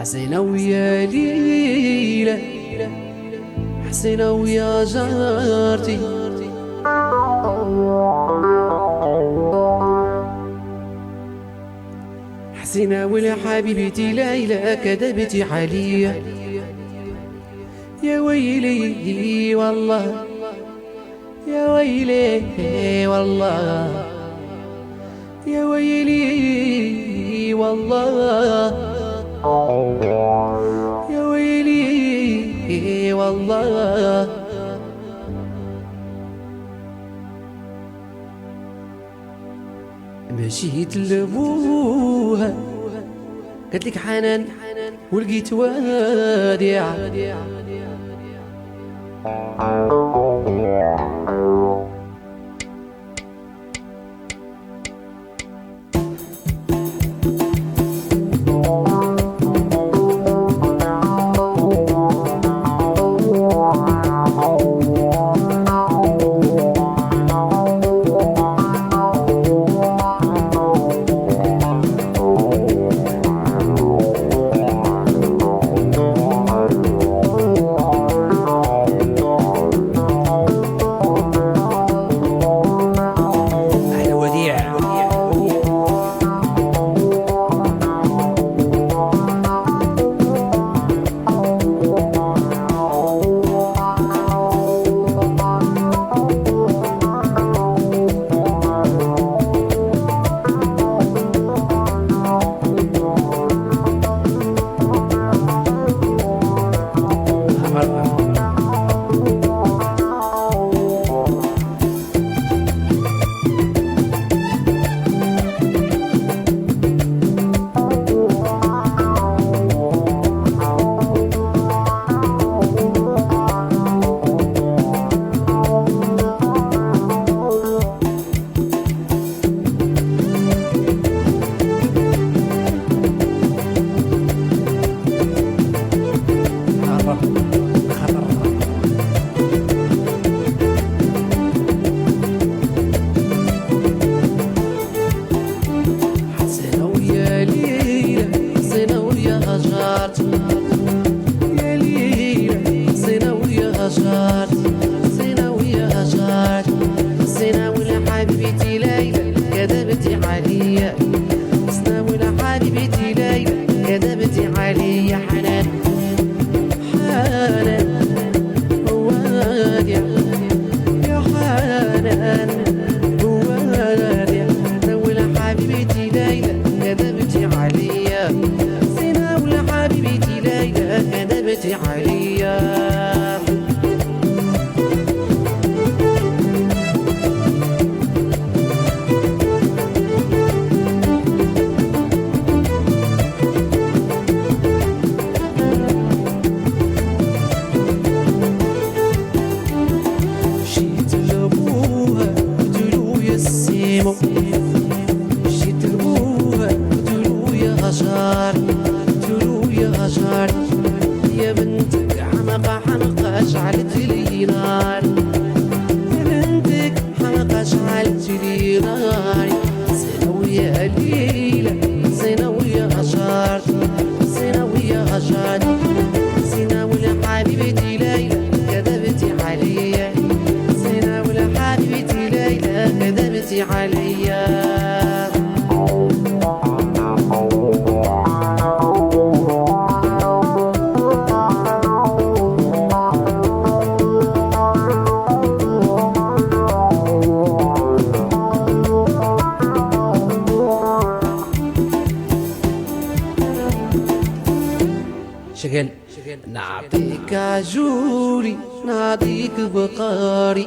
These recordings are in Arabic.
حسينة ويا ليلى، حسينة ويا جارتي، حسينة ولا حبيبتي ليلى كذبتي عليا. يا ويلي والله، يا ويلي والله، يا ويلي والله، يا ويلي والله. مشيت لبوها قالت لك حنان ولقيت وادع، حسينة ولا حبيبتي ليلى كذبتي عليا، حسينة ولا حبيبتي ليلى كذبتي عليا. حنان حنان وادع، يا حنان وادع، ولا حبيبتي ليلى كذبتي عليا، حسينة ولا حبيبتي ليلى كذبتي عليا. جيت لبوها قلتلو يا غجار، قلتلو يا غجار، يا بنتك حمقى حمقى شعلت لي نار، يا بنتك حمقى شعلت لي نار. حسينة ويا ليلى، حسينة ويا غجار، حسينة ويا غجار، حسينة ولا حبيبتي ليلى كذبتي عليا، حسينة ولا حبيبتي ليلى كذبتي عليا. شغل نعطيك عجولي نعطيك بقاري،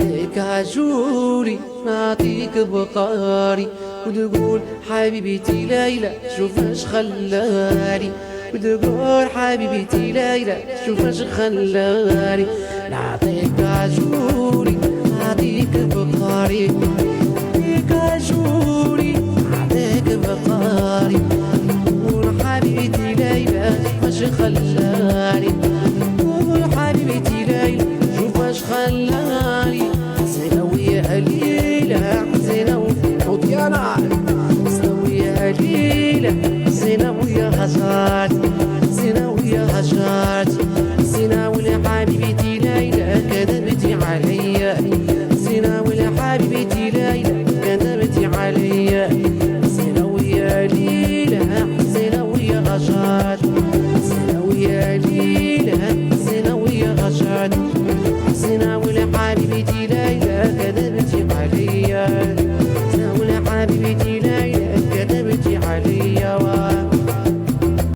نعطيك عجولي نعطيك بقاري، وتقول حبيبتي ليلى شوف اش خلاني، وتقول حبيبتي ليلى شوف اش خلاني. نعطيك عجولي نعطيك بقاري، نعطيك عجولي نعطيك بقاري، وتقول حبيبتي ليلى شوف اش خلاني.